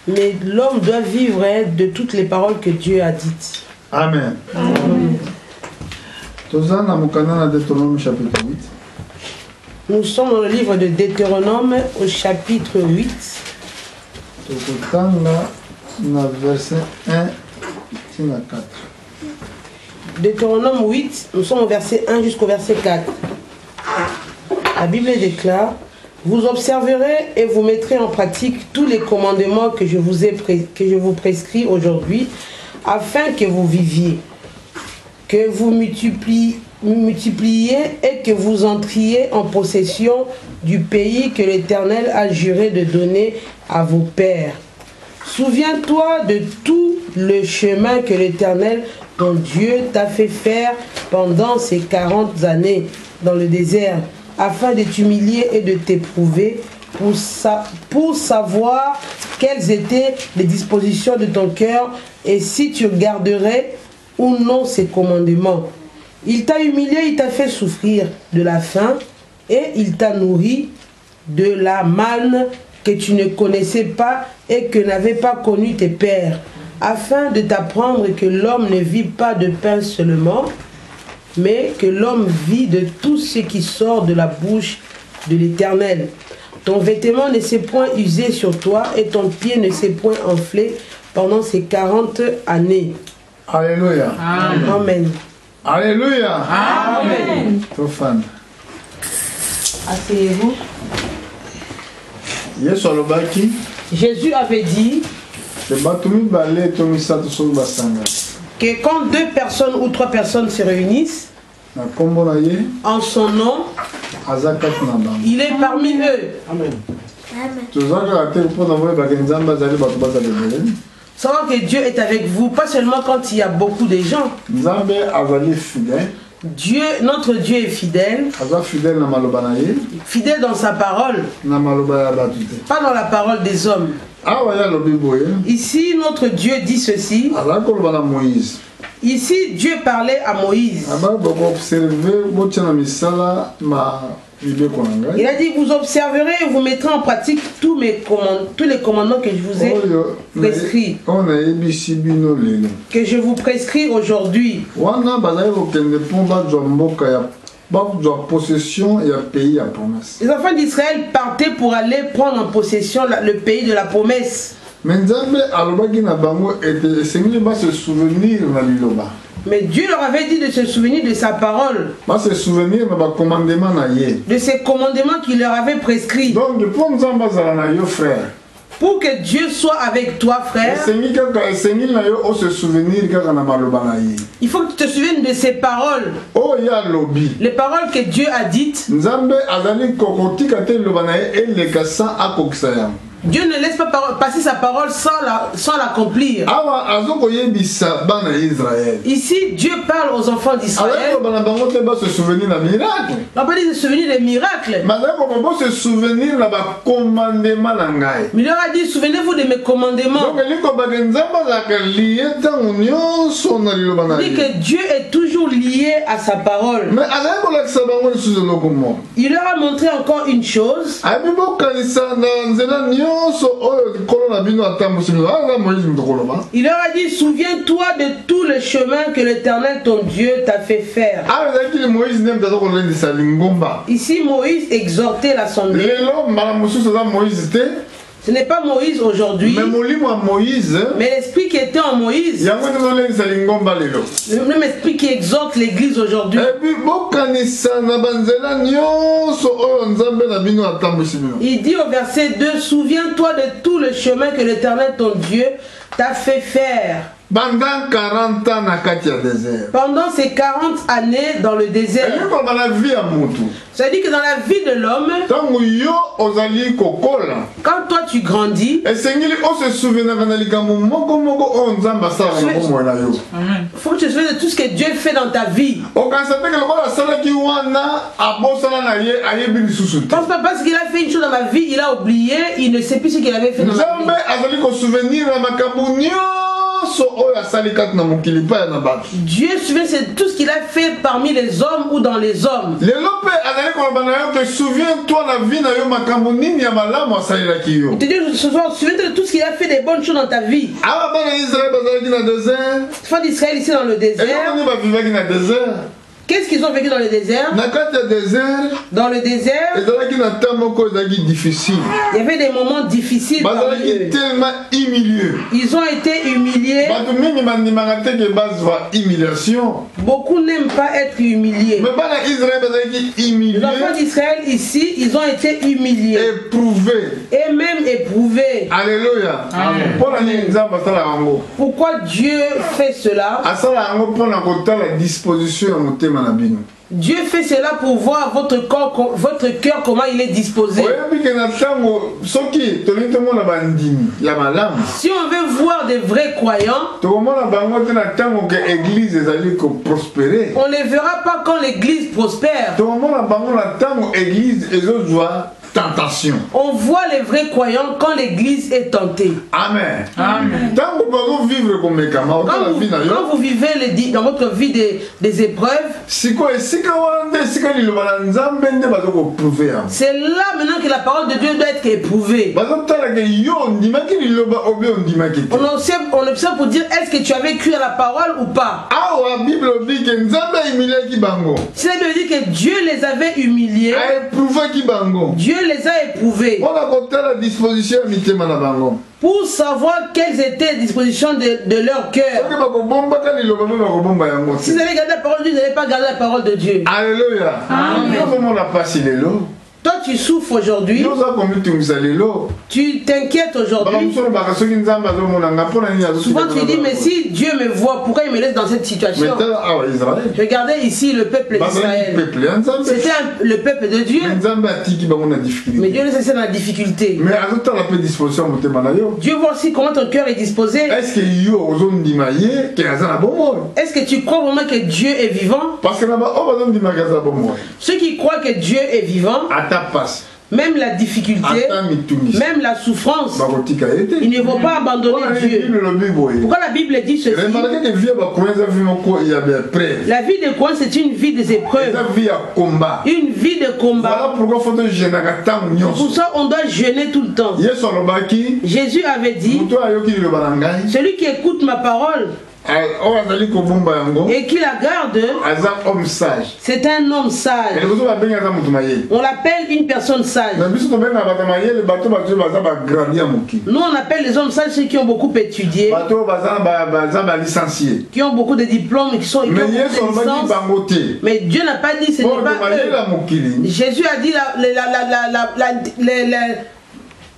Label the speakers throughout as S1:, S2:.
S1: Mais
S2: l'homme doit vivre de toutes les paroles que Dieu a dites.
S1: Amen.
S2: Nous sommes dans le livre de Deutéronome au chapitre 8.
S1: Verset 1 à 4.
S2: Deutéronome 8, nous sommes au verset 1 jusqu'au verset 4. La Bible déclare: vous observerez et vous mettrez en pratique tous les commandements que je vous prescris aujourd'hui, afin que vous viviez, que vous multipliez et que vous entriez en possession du pays que l'Éternel a juré de donner à vos pères. Souviens-toi de tout le chemin que l'Éternel, ton Dieu, t'a fait faire pendant ces 40 années dans le désert, afin de t'humilier et de t'éprouver pour savoir quelles étaient les dispositions de ton cœur et si tu garderais ou non ses commandements. Il t'a humilié, il t'a fait souffrir de la faim et il t'a nourri de la manne que tu ne connaissais pas et que n'avaient pas connu tes pères, afin de t'apprendre que l'homme ne vit pas de pain seulement, mais que l'homme vit de tout ce qui sort de la bouche de l'Éternel. Ton vêtement ne s'est point usé sur toi et ton pied ne s'est point enflé pendant ces 40 années.
S1: Alléluia.
S2: Amen. Amen.
S1: Alléluia.
S2: Amen.
S1: Trop fan.
S2: Asseyez-vous. Jésus avait dit que quand 2 personnes ou 3 personnes se réunissent en son nom, il est parmi eux. Amen. Savoir que Dieu est avec vous, pas seulement quand il y a beaucoup de gens. Dieu, notre Dieu est fidèle. Fidèle dans sa parole. Pas dans la parole des hommes. Ici, notre Dieu dit ceci. Ici, Dieu parlait à Moïse. Il a dit: vous observerez et vous mettrez en pratique tous les commandements que je vous ai prescrits. Que je vous prescris aujourd'hui. Les enfants d'Israël partaient pour aller prendre en possession le pays de la promesse. Mais Dieu leur avait dit de se souvenir de sa parole, de ses commandements qu'il leur avait prescrits. Pour que Dieu soit avec toi, frère, il faut que tu te souviennes de ces paroles. Les paroles que Dieu a dites. Dieu ne laisse pas passer sa parole sans l'accomplir. Ici, Dieu parle aux enfants d'Israël. On n'a pas dit de se souvenir des miracles. Mais il leur a dit: souvenez-vous de mes commandements. Il dit que Dieu est toujours lié à sa parole. Il leur a montré encore une chose. Il leur a dit: souviens-toi de tout le chemin que l'Éternel ton Dieu t'a fait faire. Ici, Moïse exhortait l'assemblée. Ce n'est pas Moïse aujourd'hui, mais l'esprit qui était en Moïse, le même esprit qui exhorte l'église aujourd'hui. Il dit au verset 2: souviens-toi de tout le chemin que l'Éternel ton Dieu t'a fait faire.
S1: Pendant 40 ans na kati ya désert.
S2: Pendant ces 40 années dans le désert. Ça dit que dans la vie de l'homme, quand toi tu grandis, il faut que tu te souviennes de tout ce que Dieu fait dans ta vie. Parce qu'il a fait une chose dans ma vie, il a oublié, il ne sait plus ce qu'il avait fait dans ma vie.
S1: nyonso oyo asali kati na mokili pa ya na bato.
S2: Dieu souvient c'est tout ce qu'il a fait parmi les hommes ou dans les hommes.
S1: Lelo pe azali koloba na yo ke souviens-toi na vie na yo makambo nini ya malamu asalelaki yo.
S2: Il te dit ce soir, souviens-toi de tout ce qu'il a fait des bonnes choses dans ta vie.
S1: Awa bana Israël bazalaki na désert.
S2: Fin d'Israël ici dans le désert.
S1: Eloko nini bavivaki na désert.
S2: Qu'est-ce qu'ils ont vécu dans le désert?
S1: Na kati ya désert.
S2: Dans le désert,
S1: Ezalaki na temps moko ezalaki difficile.
S2: il y avait des moments difficiles parmi
S1: Bazalaki
S2: eux.
S1: tellement humiliés.
S2: Ils ont été humiliés.
S1: Bato mingi bandimaka te ke bazwa humiliation.
S2: Beaucoup n'aiment pas être humiliés.
S1: Mais bana Israël bazalaki humiliés.
S2: Les enfants d'Israël ici, ils ont été humiliés
S1: Éprouvés.
S2: et même éprouvés.
S1: Alléluia. Mpona nini Nzambe asala yango?
S2: Pourquoi Dieu fait cela?
S1: Asala yango mpona kotala disposition ya motema na bino.
S2: Dieu fait cela pour voir votre corps, votre cœur, comment il est disposé.
S1: Oyebi ke na ntango soki tolingi tomona bandimi ya malamu,
S2: Si on veut voir des vrais croyants,
S1: tokomona bango te na ntango ke église ezali koprospere.
S2: on ne les verra pas quand l'église prospère.
S1: Tokomona bango na ntango église ezozwa tentation.
S2: On voit les vrais croyants quand l'église est tentée.
S1: Amen. Amen. Ntango bazovivre komekama otala vie na yo,
S2: Quand vous vivez dans votre vie des épreuves,
S1: sikoyo esika wana nde esika liloba na Nzambe nde bazokoprouve yango.
S2: c'est là maintenant que la parole de Dieu doit être éprouvée.
S1: Bazotala ke yo ondimaki liloba obe ondimaki te.
S2: On observe pour dire est-ce que tu avais cru à la parole ou pas.
S1: Awa Bible obi ke Nzambe ahimiliaki bango,
S2: Si la Bible dit que Dieu les avait humiliés,
S1: aeprouvaki bango
S2: Dieu les a éprouvés
S1: mpona kotala disposition ya mitema na bango.
S2: pour savoir quelles étaient les dispositions de leur cœur.
S1: Soki bakobombaka liloba mpe bakobomba yango
S2: Si vous
S1: te.
S2: avez gardé la parole de Dieu, vous n'avez pas gardé la parole de Dieu.
S1: Alléluia. Nazomona pasi lelo,
S2: Toi, tu souffres aujourd'hui,
S1: yo oza komitungisa lelo.
S2: tu t'inquiètes aujourd'hui.
S1: Bakamosusu baka soki Nzambe azomonanga mpona nini
S2: Souvent, tu dis, mais si Dieu me voit, pourquoi il me laisse dans cette situation?
S1: Mais tala awa Israël.
S2: Regardez ici le peuple
S1: Bazalaki
S2: d'Israël.
S1: peuple ya Nzambe.
S2: C'était le peuple de Dieu,
S1: Mais Nzambe atiki bango na
S2: mais
S1: difficulté.
S2: Dieu les a laissés dans la difficulté.
S1: Mais azotala mpe disposition ya motema na yo.
S2: Dieu voit aussi comment ton cœur est disposé.
S1: Est-ce que yo ozondima ye ke aza na bomoi?
S2: Est-ce que tu crois vraiment que Dieu est vivant?
S1: Parce que na baoyo bazondimaka aza na bomoi.
S2: Ceux qui croient que Dieu est vivant,
S1: Ata pasi,
S2: même la difficulté,
S1: ata mitungisi,
S2: même la souffrance,
S1: bakotika ye te.
S2: ils ne vont pas abandonner
S1: Mpona nini
S2: Dieu.
S1: Bible elobi boye?
S2: Pourquoi la Bible dit ceci?
S1: Remarquez que vie ya bakomi eza vie moko ya baépreuve.
S2: La vie de quoi? C'est une vie des
S1: Eza
S2: épreuves,
S1: vie ya combat.
S2: une vie de combat.
S1: Voilà pourquoi faut tojenaka ntango
S2: Pour
S1: nyonso.
S2: ça, on doit jeûner tout le temps.
S1: Yesu alobaki,
S2: Jésus avait dit,
S1: moto ayoki liloba na ngai,
S2: celui qui écoute ma parole
S1: oyo azali kobomba yango,
S2: et qui la garde,
S1: aza homme sage.
S2: c'est un homme sage.
S1: Liboso babengi aza moto mayele.
S2: On l'appelle une personne sage.
S1: Na biso tobengaka bato mayele, bato bato baza bagrandi ya mokili.
S2: Nous, on appelle les hommes sages ceux qui ont beaucoup étudié,
S1: Bato baza balicencié.
S2: qui ont beaucoup de diplômes, qui ont
S1: Mais
S2: beaucoup
S1: Yesu
S2: de
S1: alobaki
S2: licences.
S1: bango te.
S2: Mais Dieu n'a pas dit ce n'est
S1: Bon,
S2: pas
S1: mayele
S2: eux.
S1: ya mokili.
S2: Jésus a dit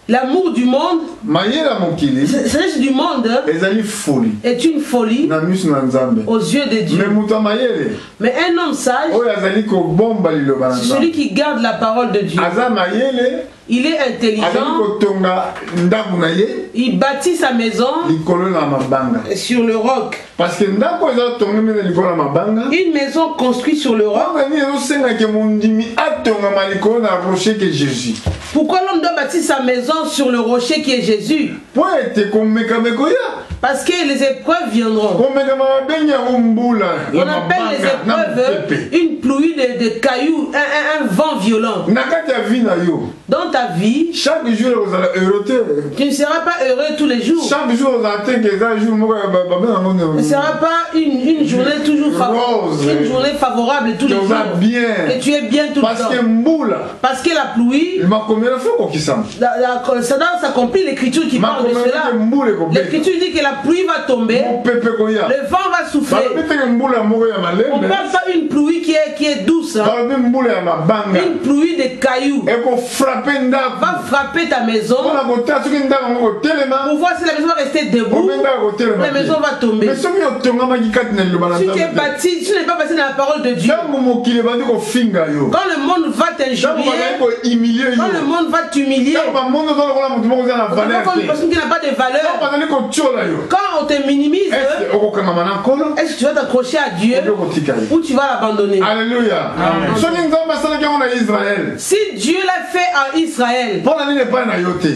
S2: l'amour du monde,
S1: Mayele ya mokili
S2: c'est du monde, hein,
S1: ezali folie.
S2: est une folie
S1: Na miso na Nzambe.
S2: aux yeux de
S1: Mais
S2: Dieu.
S1: moto ya mayele,
S2: Mais un homme sage,
S1: oyo azali kobomba liloba na
S2: c'est celui
S1: Nzambe.
S2: qui garde la parole de Dieu.
S1: Aza mayele,
S2: Il est
S1: azali
S2: intelligent,
S1: kotonga ndako na ye
S2: il bâtit sa maison
S1: likolo na mabanga.
S2: sur le roc.
S1: Parce que ndako eza tongami na likolo na mabanga.
S2: Une maison construite sur le roc.
S1: Wana nini ezosengaka mondimi atongama likolo na rocher que Jésus.
S2: Pourquoi l'homme doit bâtir sa maison sur le rocher qui est Jésus?
S1: Po ete komekameko ya.
S2: Parce que les épreuves viendront.
S1: Komekama babengi yango mbula
S2: On
S1: ya
S2: appelle les
S1: mabanga na
S2: épreuves
S1: mopepe.
S2: une pluie de cailloux, un vent violent.
S1: Na kati ya vie na yo,
S2: Dans ta vie,
S1: chaque jour ozala heureux te.
S2: tu ne seras pas heureux tous les jours.
S1: Chaque jour ozala te ke eza jour moko ya babenga yango
S2: Ce ne sera pas une journée toujours favorable,
S1: Rose.
S2: une journée favorable tous les
S1: Ozala
S2: jours.
S1: bien.
S2: Et tu es bien tout le
S1: Parce que
S2: temps.
S1: mbula
S2: Parce que la pluie,
S1: makomela fo kokisama.
S2: ça doit s'accomplir l'écriture qui parle de
S1: Makomela
S2: cela.
S1: te mbula ekobeta.
S2: L'écriture dit que la pluie va tomber,
S1: Mopepe koya.
S2: le vent va souffler.
S1: Balobi teke mbula moko ya
S2: On ne
S1: malembe.
S2: parle pas une pluie qui est douce, hein.
S1: Balobi mbula ya mabanga.
S2: Une pluie de cailloux
S1: ekofrape ndako.
S2: va frapper ta maison
S1: mpona kotala soki ndako yango kotelema
S2: pour voir si la maison va rester debout.
S1: ope ndako kotelema
S2: La maison va tomber.
S1: mais soki otongamaki kati na liloba na
S2: Si tu es
S1: Nzambe te,
S2: bâti, si tu n'es pas bâti dans la parole de Dieu,
S1: ntango mokili ebandi kofinga yo,
S2: quand le monde va
S1: ntango bazali
S2: t'injurier,
S1: kohumilie
S2: quand le
S1: yo,
S2: monde va t'humilier,
S1: ntango bamondo oza lokola moto moko oza na
S2: quand
S1: valeur
S2: une
S1: te,
S2: personne qui n'a pas de
S1: ntango
S2: valeur,
S1: bazali kotiola yo,
S2: quand on te minimise,
S1: est okokangama na nkolo
S2: est-ce que tu vas t'accrocher à Dieu
S1: ope kotika ye.
S2: ou tu vas l'abandonner?
S1: Alléluia. Soki Nzambe asalaki yango na Israël,
S2: Si Dieu l'a fait Israël.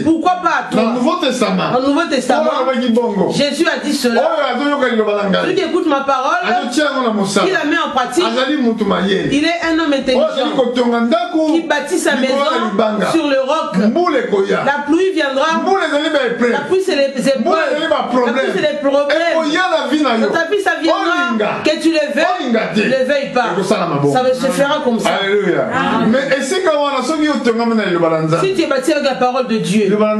S1: Pourquoi
S2: Pourquoi pas à
S1: dans le
S2: toi?
S1: Nouveau Testament,
S2: Dans le Nouveau Testament, Jésus a dit cela. Celui qui écoute ma parole, qui la met en pratique, il est un homme intelligent qui bâtit sa maison sur le roc. La pluie viendra. La pluie, c'est les épreuves. La pluie, c'est les problèmes. Dans ta vie, ça viendra. Que tu le veuilles, ne le veuille pas. Ça se fera comme ça.
S1: Alléluia. Mais est-ce que
S2: si tu es bâti avec la parole de Dieu, la parole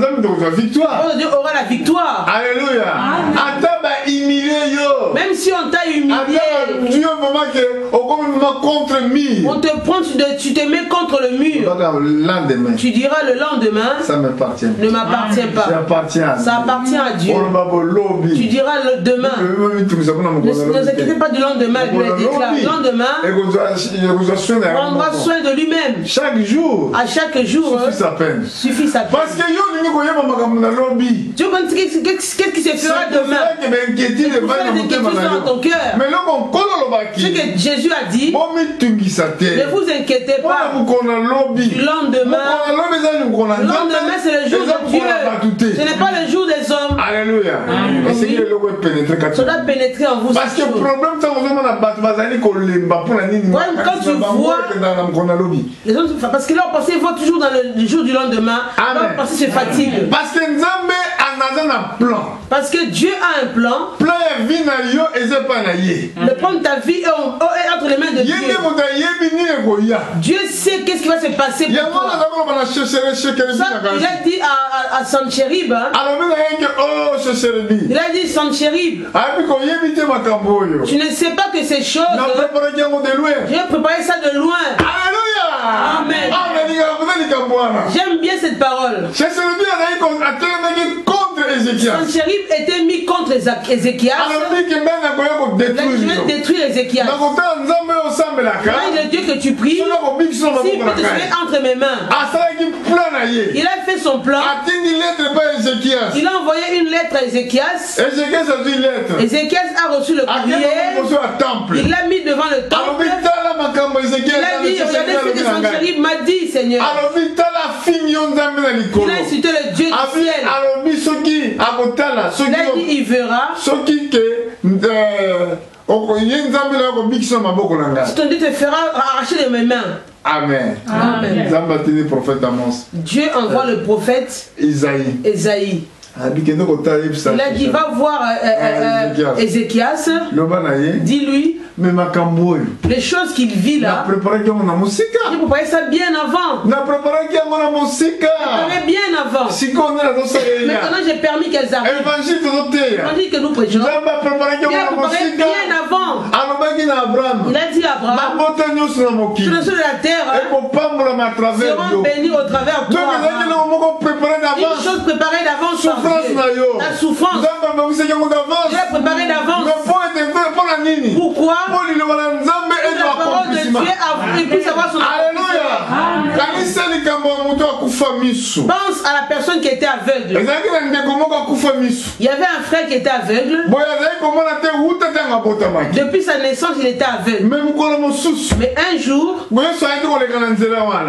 S2: de Dieu aura la victoire.
S1: Alléluia.
S2: Même si on t'a humilié, on te prend, tu te mets contre le mur. Tu diras le lendemain,
S1: ça
S2: ne m'appartient pas. Ça appartient à Dieu. Tu diras le demain. Ne vous inquiétez pas du lendemain, il déclare. Le lendemain prendra soin de lui-même.
S1: Chaque jour,
S2: à chaque jour, suffit sa peine.
S1: Parce que
S2: tu vois qu'est-ce qui se fera demain? Dans ton cœur. Ce que Jésus a dit, ne vous inquiétez pas du lendemain. Le lendemain, c'est le jour de Dieu. Ce n'est pas le jour des hommes.
S1: Alléluia.
S2: Ça doit pénétrer en vous.
S1: Parce que le problème, c'est
S2: quand tu vois les autres, parce que là, on pense qu'ils vont toujours dans le jour du lendemain. Là, on pense qu'ils se fatiguent.
S1: Parce que Nzambe a un plan.
S2: Parce que Dieu a un plan. Le plan de ta vie est entre les mains de Dieu. Dieu sait qu'est-ce qui va se passer pour toi. Ça, il a dit à Sanchérib. Il a dit Sanchérib, tu ne sais pas que ces choses, j'ai préparé ça de loin. Amen. J'aime bien cette parole. Sanchérib était mis contre Ézéchias. Je vais détruire Ézéchias. Le Dieu que tu pries, s'il peut te sauver entre mes mains. Il a fait son plan. Il a envoyé une lettre à Ézéchias. Ézéchias a reçu le courrier. Il l'a mis devant le temple. Il a dit, regardez ce que Sanchérib m'a dit, Seigneur. Il a insulté le Dieu du ciel. Il a dit, il verra. Si ton Dieu te fera arracher de mes mains.
S1: Amen.
S2: Amen.
S1: Dieu
S2: envoie le prophète Esaïe. Il a dit, va voir Ézéchias. Dis-lui les choses qu'il vit là. J'ai préparé ça bien avant. Préparé bien avant. Maintenant j'ai permis qu'elles arrivent. L'évangile que nous prêchons, il a préparé bien avant. Il a dit à Abraham, tous les ceux de la terre seront bénis au travers de toi. Une chose préparée d'avance. La souffrance, je l'ai préparée d'avance. Pourquoi? La parole de Dieu puisse avoir son Pense à la personne qui était aveugle. Il y avait un frère qui était aveugle. Depuis sa naissance, il était aveugle. Mais un jour,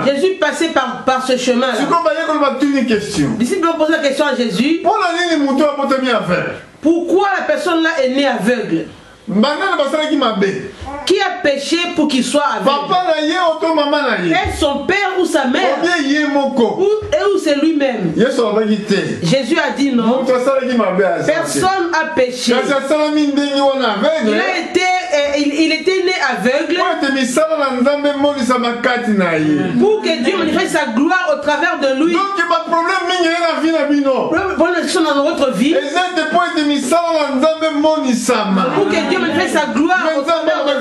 S2: Jésus passait par ce chemin-là. Les disciples ont posé la question à Jésus. Pourquoi la personne-là est née aveugle? Qui a péché pour qu'il soit aveugle? Est-ce son père ou sa mère? Ou c'est lui-même? Jésus a dit non. Personne n'a péché. Il était né aveugle pour que Dieu manifeste sa gloire au travers de lui. Pour les choses dans notre vie, pour que Dieu manifeste sa gloire au travers de nous.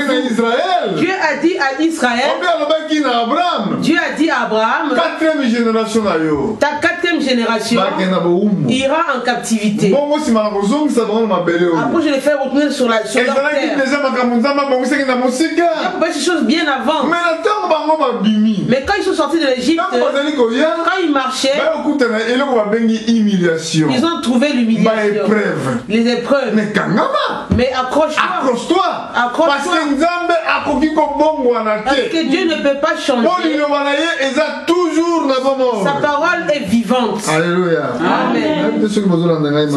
S2: Dieu a dit à Israël, Dieu a dit à Abraham, ta quatrième deuxième génération ira en captivité. Après, je les fais retourner sur leur terre. Ces choses bien avant. Mais quand ils sont sortis de l'Égypte, quand ils marchaient, ils ont trouvé l'humiliation, les épreuves. Mais accroche-toi. Parce que Dieu ne peut pas changer. Sa parole est vivante.
S1: Alléluia.
S2: Amen. Je ne sais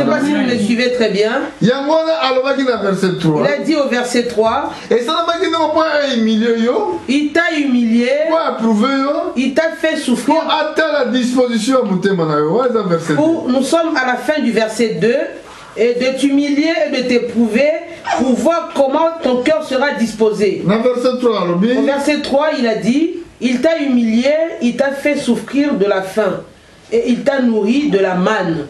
S2: pas si vous me suivez très bien. Il a dit au verset 3, il t'a humilié, il t'a fait souffrir. Nous sommes à la fin du verset 2. Et de t'humilier et de t'éprouver pour voir comment ton cœur sera disposé. Au verset 3, il a dit, il t'a humilié, il t'a fait souffrir de la faim et il t'a nourri de la manne.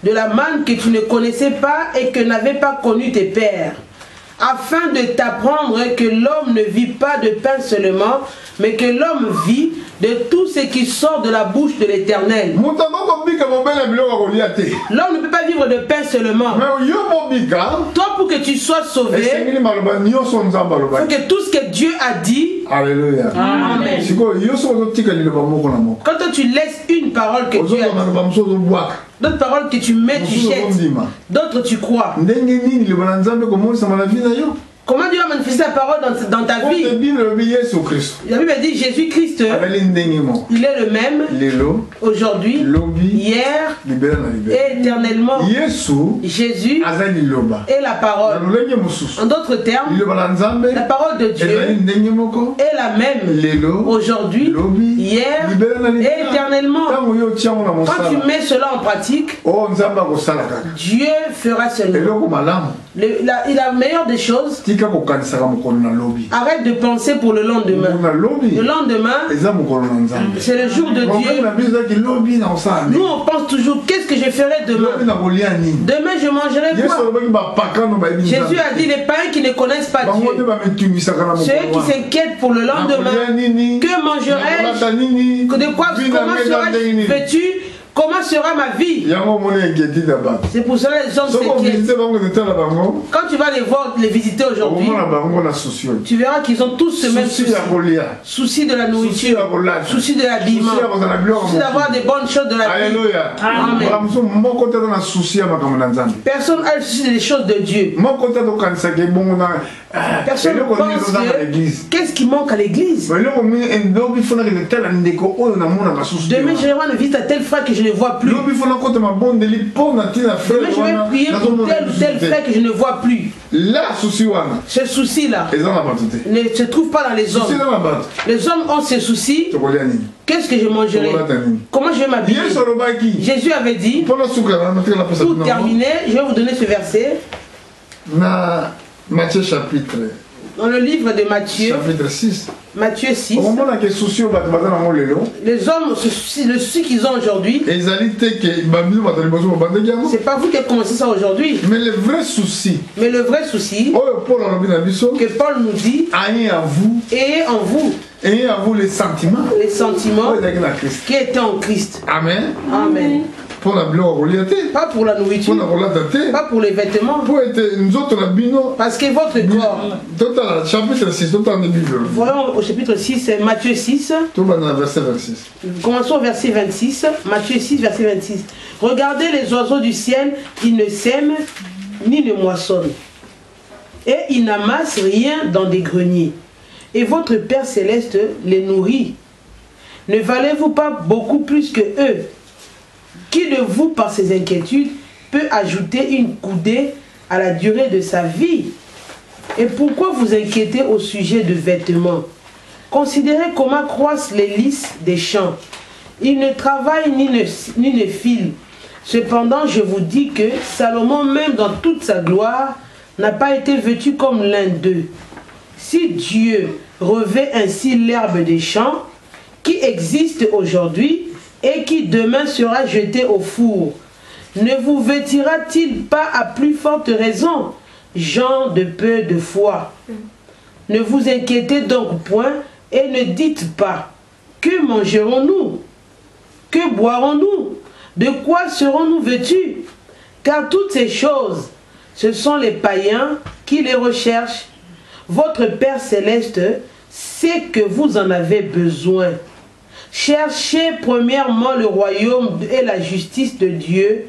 S2: De la manne que tu ne connaissais pas et que n'avaient pas connu tes pères, afin de t'apprendre que l'homme ne vit pas de pain seulement, mais que l'homme vit de tout ce qui sort de la bouche de l'Éternel. L'homme ne peut pas vivre de pain seulement. Toi, pour que tu sois sauvé, il faut que tout ce que Dieu a dit.
S1: Alléluia.
S2: Amen. Quand toi tu laisses une parole que Dieu a dit, d'autres paroles que tu mets, tu jettes, d'autres tu crois. Comment Dieu va manifester la parole dans ta vie? La Bible dit Jésus-Christ, il est le même aujourd'hui, hier et éternellement. Jésus est la parole. En d'autres termes, la parole de Dieu est la même aujourd'hui, hier et éternellement. Quand tu mets cela en pratique, Dieu fera cela. Il a la meilleure des choses. Arrête de penser pour le lendemain. Le lendemain, c'est le jour de Dieu. Nous on pense toujours, qu'est-ce que je ferai demain? Demain je mangerai quoi? Jésus a dit, les païens qui ne connaissent pas Dieu, ceux qui s'inquiètent pour le lendemain, que mangerai-je? De quoi? Comment serai-je vêtu? Comment sera ma vie? C'est pour cela que les gens s'inquiètent. Quand tu vas les voir, les visiter aujourd'hui, tu verras qu'ils ont tous ce même souci. Souci de la nourriture, souci de l'habillement, souci d'avoir des bonnes choses de la vie. Amen. Personne n'a le souci des choses de Dieu. Personne ne pense que qu'est-ce qui manque à l'église? Demain je vais rendre visite à tel frère que je ne vois plus. Demain je vais prier pour tel ou tel frère que je ne vois plus. Ce souci là ne se trouve pas dans les hommes. Les hommes ont ce souci. Qu'est-ce que je mangerai? Comment je vais m'habiller? Jésus avait dit, pour terminer, je vais vous donner ce verset.
S1: Matthieu chapitre.
S2: Dans le livre de Matthieu.
S1: Chapitre 6.
S2: Matthieu 6.
S1: Les
S2: hommes, le souci qu'ils ont aujourd'hui. C'est pas vous qui avez commencé ça aujourd'hui.
S1: Mais le vrai souci.
S2: Que Paul nous dit.
S1: Ayez en vous.
S2: Et en vous.
S1: Ayez en vous les sentiments.
S2: Les sentiments. Qui étaient en Christ.
S1: Amen.
S2: Amen. Pas pour la nourriture, pas pour les vêtements, parce que votre corps. Voyons au chapitre 6, Matthieu 6. Commençons au verset 26. Matthieu 6, verset 26. Regardez les oiseaux du ciel, ils ne sèment ni ne moissonnent, et ils n'amassent rien dans des greniers. Et votre Père céleste les nourrit. Ne valez-vous pas beaucoup plus que eux? Qui de vous, par ses inquiétudes, peut ajouter une coudée à la durée de sa vie? Et pourquoi vous inquiétez au sujet de vêtements? Considérez comment croissent les lys des champs. Ils ne travaillent ni ne filent. Cependant, je vous dis que Salomon, même dans toute sa gloire, n'a pas été vêtu comme l'un d'eux. Si Dieu revêt ainsi l'herbe des champs, qui existe aujourd'hui, et qui demain sera jeté au four, ne vous vêtira-t-il pas à plus forte raison, gens de peu de foi? Ne vous inquiétez donc point et ne dites pas, que mangerons-nous? Que boirons-nous? De quoi serons-nous vêtus? Car toutes ces choses, ce sont les païens qui les recherchent. Votre Père Céleste sait que vous en avez besoin. Cherchez premièrement le royaume et la justice de Dieu,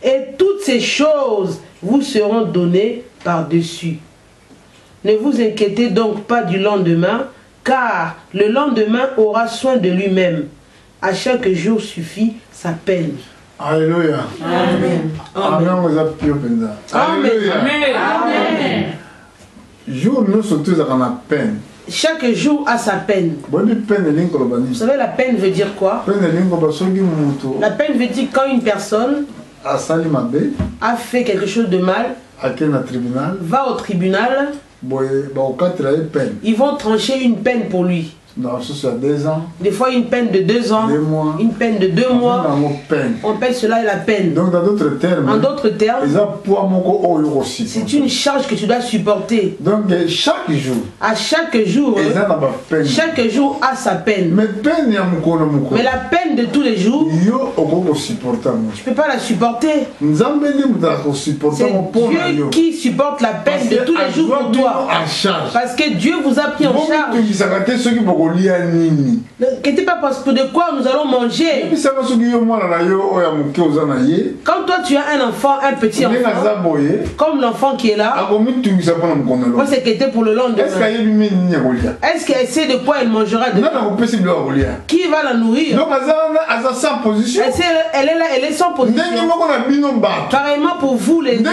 S2: et toutes ces choses vous seront données par-dessus. Ne vous inquiétez donc pas du lendemain, car le lendemain aura soin de lui-même. À chaque jour suffit sa peine.
S1: Alléluia.
S2: Amen.
S1: Amen.
S2: Amen.
S1: Amen. Jour nous sommes tous dans la peine.
S2: Chaque jour a sa peine. Vous savez, la peine veut dire quoi? La peine veut dire quand une personne a fait quelque chose de mal, va au tribunal, ils vont trancher une peine pour lui. Des fois une peine de 2 ans, une peine de 2 mois. On appelle cela la peine.
S1: Donc dans d'autres termes,
S2: en d'autres termes, c'est une charge que tu dois supporter.
S1: Donc chaque jour,
S2: à chaque jour, chaque jour a sa peine. Mais la peine de tous les jours, tu ne peux pas la supporter. C'est Dieu qui supporte la peine de tous les jours pour toi. Parce que Dieu vous a pris en charge. N'inquiétez pas parce que de quoi nous allons manger. Quand toi tu as un enfant, un petit enfant, comme l'enfant qui est là, on s'inquiète pour le lendemain. Est-ce qu'elle sait de quoi elle mangera demain? Qui va la nourrir? Elle est là, elle est sans position. Pareillement pour vous les hommes.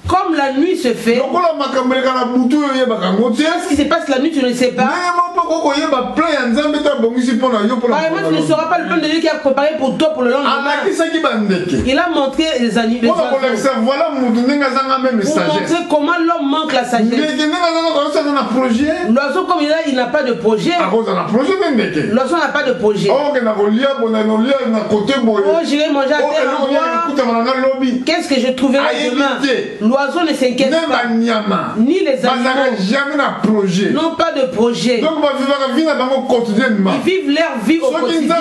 S2: Comme la nuit se fait, ce qui se passe la nuit, tu ne sais pas. Carrément, tu ne sauras pas le plan de Dieu qui a préparé pour toi pour le lendemain. Il a montré les animaux. Pour montrer comment l'homme manque la sagesse. L'oiseau, comme il est là, il n'a pas de projet. L'oiseau n'a pas de projet. Oh, j'irai manger à tel endroit. Qu'est-ce que je trouverai demain? L'oiseau ne s'inquiète pas. Ni les animaux n'ont pas de projet.
S1: Donc,
S2: ils vivent leur vie au quotidien.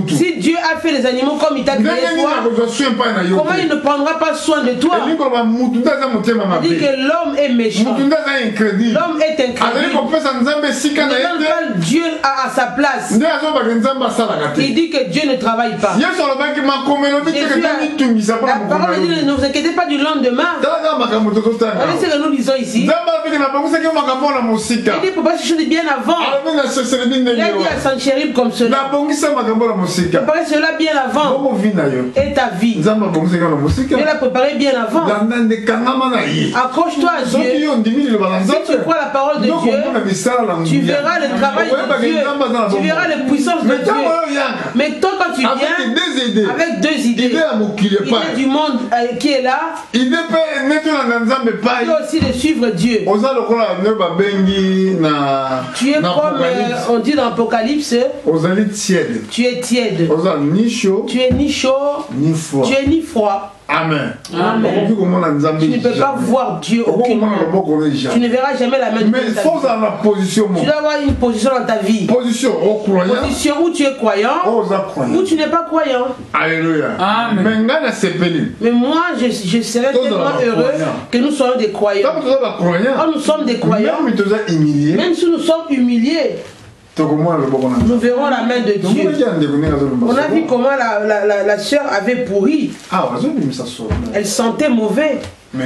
S2: Si Dieu a fait les animaux comme il t'a créé toi, comment il ne prendra pas soin de toi? Il dit que l'homme est méchant. L'homme est incrédule. Il ne donne pas Dieu à sa place. Il dit que Dieu ne travaille pas. La parole dit ne vous inquiétez pas du lendemain. Regardez ce que nous lisons ici. Il dit pour pas chercher bien avant. Il a dit à Sanchérib comme cela. Préparez cela bien avant. Et ta vie. Dieu l'a préparé bien avant. Accroche-toi à Dieu. Si tu crois la parole de Dieu, tu verras le travail de Dieu. Tu verras les puissances de Dieu. Mais toi quand tu viens avec 2 idées, l'idée du monde qui est là, et aussi de suivre Dieu. Tu es comme on dit dans l'Apocalypse, tu es tiède. Tu es ni chaud, tu es ni froid.
S1: Amen.
S2: Amen. Tu ne peux pas voir Dieu aucunement. Tu ne verras jamais la main de Dieu.
S1: Mais il faut avoir la position.
S2: Tu dois avoir une position dans ta vie.
S1: Position
S2: où tu es croyant, où tu n'es pas croyant.
S1: Alléluia.
S2: Amen. Mais moi, je serais tellement heureux que nous soyons des croyants. Quand nous sommes des croyants, même si nous sommes humiliés, nous verrons la main de Dieu. On a vu comment la sœur avait pourri. Elle sentait mauvais. Mais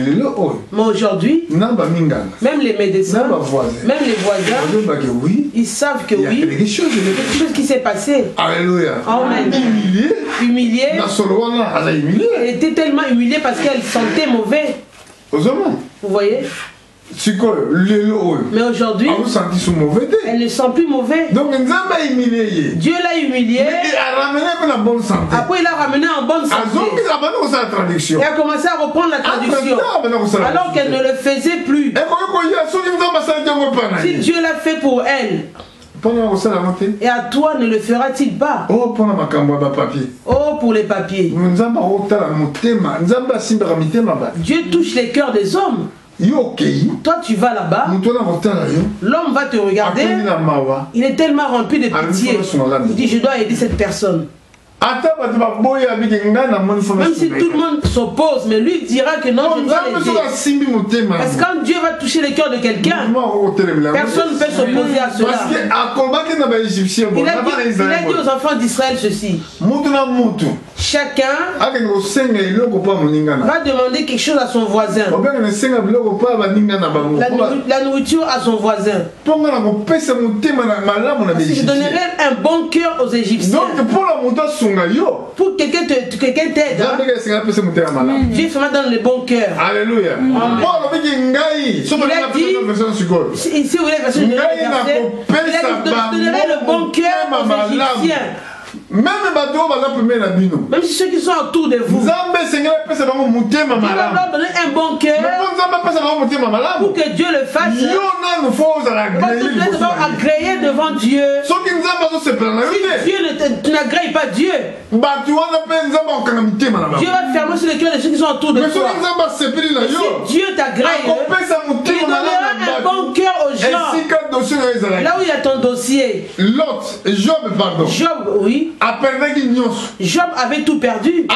S2: aujourd'hui, même les médecins, même les voisins, ils savent que oui, il y a quelque chose qui s'est passé.
S1: Alléluia.
S2: Amen. Humiliée. Elle était tellement humiliée parce qu'elle sentait mauvais. Vous voyez? Mais aujourd'hui, elle ne sent plus mauvais.
S1: Donc
S2: Dieu l'a humilié. Après il l'a ramené en bonne santé. Et a commencé à reprendre la traduction. Alors qu'elle ne le faisait plus. Si Dieu l'a fait pour elle, et à toi ne le fera-t-il pas?
S1: Oh
S2: pour les papiers. Dieu touche les cœurs des hommes. Toi tu vas là-bas, l'homme va te regarder, il est tellement rempli de pitié, il dit je dois aider cette personne. Même si tout le monde s'oppose, mais lui dira que non, je dois l'aider. Parce que quand Dieu va toucher le cœur de quelqu'un, personne ne peut s'opposer à cela. Il a dit aux enfants d'Israël ceci. Chacun va demander quelque chose à son voisin. La nourriture à son voisin. Je donnerai un bon cœur aux Égyptiens. Pour quelqu'un t'aide, Dieu fera dans le bon cœur.
S1: Alléluia.
S2: Il a dit, ici vous voulez verser, je donnerai le bon cœur aux Égyptiens. Même si ceux qui sont autour de vous, il va leur donner un bon cœur pour que Dieu le fasse. Tu dois agréer devant Dieu. Si Dieu n'agrée pas Dieu, Dieu va fermer sur le cœur de ceux qui sont autour de toi. Si Dieu t'agrée, il donnera un bon cœur aux gens. Là où il y a ton dossier. Job, oui. Job avait tout perdu.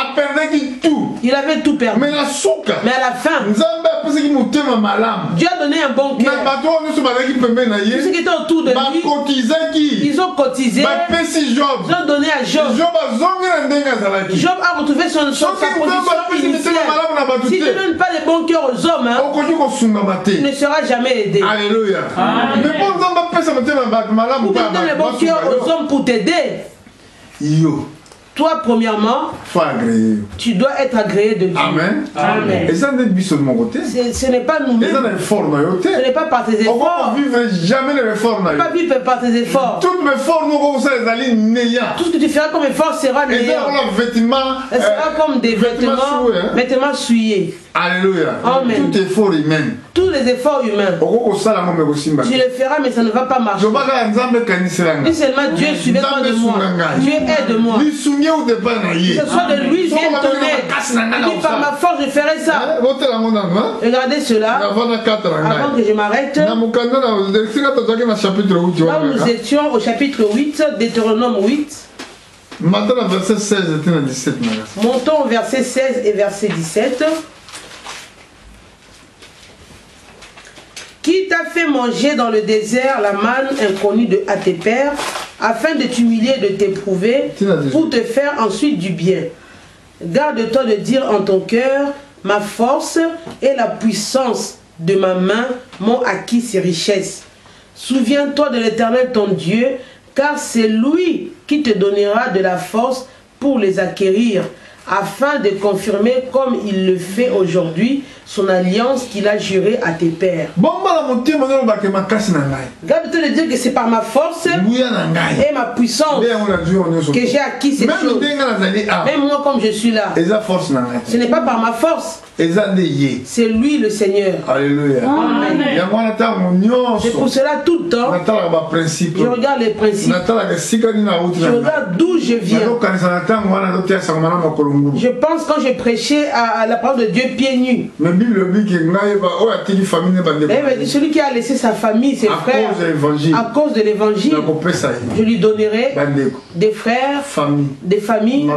S2: Il avait tout perdu. Mais à la fin, Dieu a donné un bon cœur. Tous ceux qui étaient autour de lui, ils ont cotisé. Ils ont donné à Job. Job a retrouvé sa position initiale. Si tu ne donnes pas le bon cœur aux hommes, tu ne seras jamais aidé.
S1: Alléluia.
S2: Pour que tu donnes le bon cœur aux hommes pour t'aider. Toi, premièrement, tu dois être agréé de Dieu.
S1: Amen.
S2: Amen.
S1: Et ça n'est pas de mon côté.
S2: Ce n'est pas nous-mêmes. Ce n'est pas par tes efforts.
S1: On ne vivre jamais les réformes.
S2: Pas vivre par tes efforts.
S1: Toutes mes formes,
S2: tout ce que tu feras comme effort sera meilleur. Ce sera comme des vêtements souillés.
S1: Alléluia.
S2: Amen.
S1: Tout effort humain.
S2: Tous les efforts humains. Tu le feras, mais ça ne va pas marcher. Dis seulement Dieu, suivez-moi de moi. Dieu aide-moi. Que ce soit de lui, vienne ton aide. Dis par ma force, je ferai ça. Regardez cela. Avant que je m'arrête. Là où nous étions au chapitre 8, Deutéronome 8.
S1: Montons au verset 16
S2: et verset 17. Qui t'a fait manger dans le désert la manne inconnue à tes pères, afin de t'humilier et de t'éprouver, pour te faire ensuite du bien. Garde-toi de dire en ton cœur, ma force et la puissance de ma main m'ont acquis ces richesses. Souviens-toi de l'Éternel ton Dieu, car c'est lui qui te donnera de la force pour les acquérir, afin de confirmer comme il le fait aujourd'hui son alliance qu'il a jurée à tes pères. Garde-toi de dire que c'est par ma force et ma puissance que j'ai acquis ces choses. Même moi comme je suis là, ce n'est pas par ma force. C'est lui le Seigneur.
S1: Alléluia.
S2: Amen. C'est pour cela tout le temps je regarde les principes. Je regarde d'où je viens. Je pense quand j'ai prêché à la parole de Dieu pieds nus. Celui qui a laissé sa famille, ses frères, à cause de l'évangile, je lui donnerai des frères, des familles,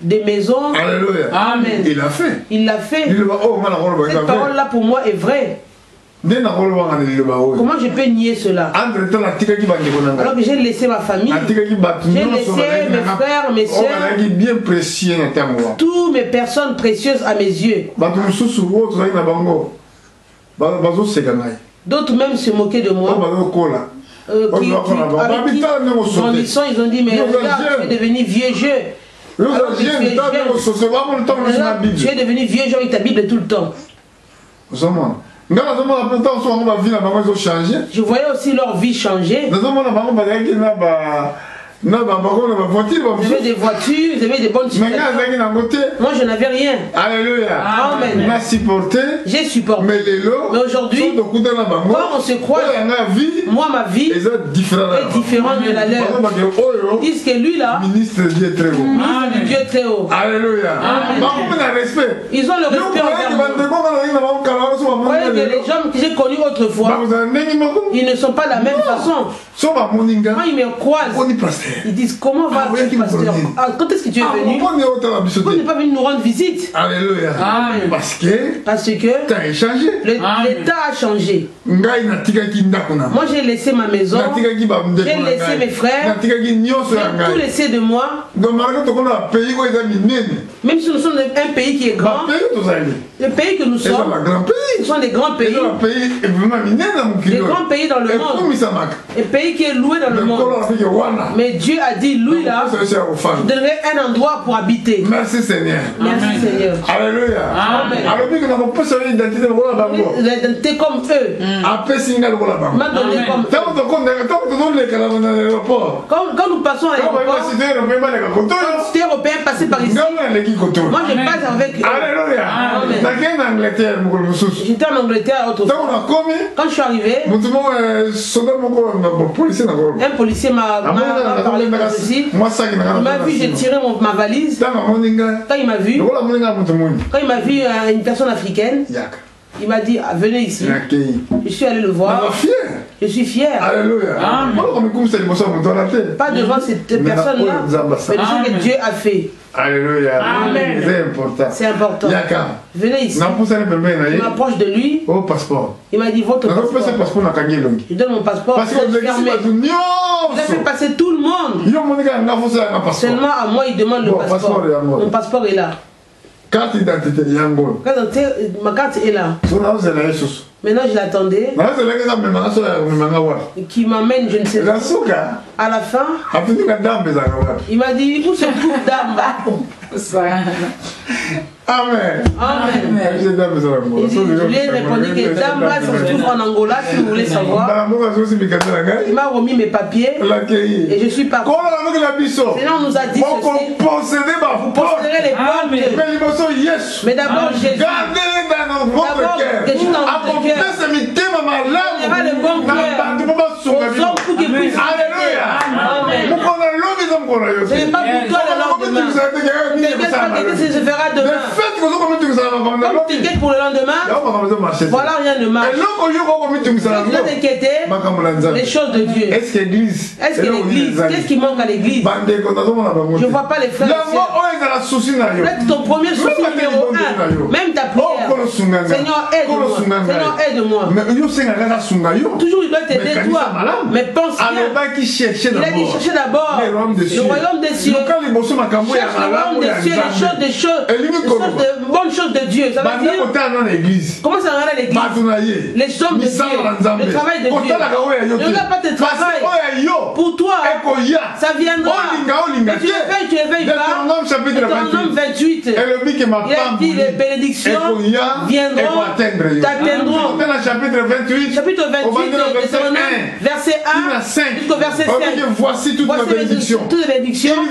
S2: des maisons.
S1: Alléluia.
S2: Amen.
S1: Il l'a fait.
S2: Il l'a fait. Cette parole-là pour moi est vraie. Comment je peux nier cela? Alors que j'ai laissé ma famille, j'ai laissé mes frères, mes soeurs, toutes mes personnes précieuses à mes yeux. D'autres même se moquaient de moi. Grandissant, ils ont dit, mais regarde, tu es devenu vieux jeu. Tu es devenu vieux jeu avec ta Bible tout le temps. Je voyais aussi leur vie changer.
S1: Non,
S2: Vous avez des voitures, vous avez des bonnes situations. Moi, je n'avais rien.
S1: Alléluia.
S2: Amen. J'ai supporté. Mais aujourd'hui, quand on se croit, moi, ma vie est différente de la leur. Ils disent que lui, là,
S1: ministre de Dieu très haut.
S2: Ministre de Dieu très haut.
S1: Alléluia.
S2: Ils ont le respect envers moi. Vous voyez que les gens que j'ai connus autrefois, ils ne sont pas de la même façon. Quand ils me croisent, ils disent comment va-t-il, pasteur? Quand est-ce que tu es venu? Pourquoi tu n'es pas venu nous rendre visite?
S1: Alléluia. Parce que tu as échangé.
S2: L'état a changé. Moi j'ai laissé ma maison, j'ai laissé mes frères, j'ai tout laissé de moi. Même si nous sommes un pays qui est grand, le pays que nous sommes, ce sont des grands pays, des grands pays dans le monde, un pays qui est loué dans le monde. Mais Dieu a dit, lui là, je donnerai un endroit pour habiter.
S1: Merci Seigneur.
S2: Merci Seigneur.
S1: Alléluia.
S2: Amen. L'identité comme eux. M'a donné comme eux. Quand nous passons à l'aéroport, quand c'était européen passé par ici, moi je passe avec eux.
S1: Alléluia.
S2: J'étais en Angleterre autrefois. Quand je suis arrivé, un policier m'a parlé de ceci. Il m'a vu, j'ai tiré ma valise. Quand il m'a vu, une personne africaine, il m'a dit, venez ici. Je suis allé le voir. Je suis fier.
S1: Alléluia.
S2: Pas devant cette personne-là, mais de ce que Dieu a fait.
S1: Alléluia.
S2: Amen. C'est important. Venez ici. Je m'approche de lui.
S1: Oh, passeport.
S2: Il m'a dit votre passeport. Je donne mon passeport.
S1: Parce que vous
S2: il a fait passer tout le monde. Seulement à moi, il demande le passeport. Mon passeport est là.
S1: Carte d'identité,
S2: ma carte est là. Maintenant, je l'attendais. Qui m'amène, je ne sais pas. À la fin, il m'a dit, où se trouve Damba?
S1: Amen.
S2: Amen. Je lui ai répondu que Damba se trouve en Angola, si vous voulez savoir. Il m'a remis mes papiers et je suis parti. Sinon, on nous a dit ceci. Vous posséderez les portes. Mais d'abord, Jésus. D'abord, Jésus dans votre cœur. Il y aura le bon cœur aux hommes pour qu'ils puissent.
S1: Alléluia.
S2: Amen. Ce n'est pas pour toi le lendemain. T'inquiète, ça se fera demain. Comme t'inquiète pour le lendemain, voilà, rien ne marche. Ne vous inquiétez, les choses de Dieu.
S1: Est-ce que l'église,
S2: qu'est-ce qui manque à l'église? Je ne vois pas les frères et sœurs. Peut-être ton premier souci numéro 1, même ta prière. Seigneur, aide-moi. Seigneur, aide-moi. Toujours il doit t'aider toi. Mais pense bien. Il a dit chercher d'abord le royaume des cieux. Cherche le royaume des cieux, les choses, de bonnes choses de Dieu. Ça veut dire comment ça va à l'église? Les sommes de Dieu, le travail de Dieu. Ne regarde pas tes travail. Pour toi, ça viendra. Et tu éveilles pas. Deutéronome 28. Il a dit les bénédictions viendront, t'atteindront. Chapitre 28, Deutéronome, verset 1 jusqu'au verset 5.
S1: Voici toutes les bénédictions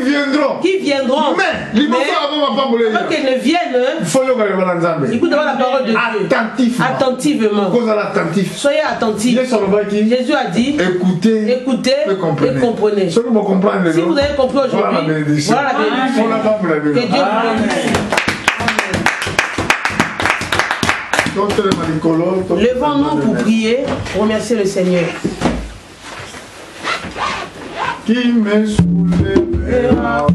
S1: qui viendront. Mais avant qu'elles ne viennent, écoute d'abord la parole de Dieu. Attentivement. Soyez attentifs. Jésus a dit, écoutez et comprenez. Si vous avez compris aujourd'hui, voilà la bénédiction. Que Dieu vous bénisse. Levons-nous pour prier, pour remercier le Seigneur. Qui me soulève.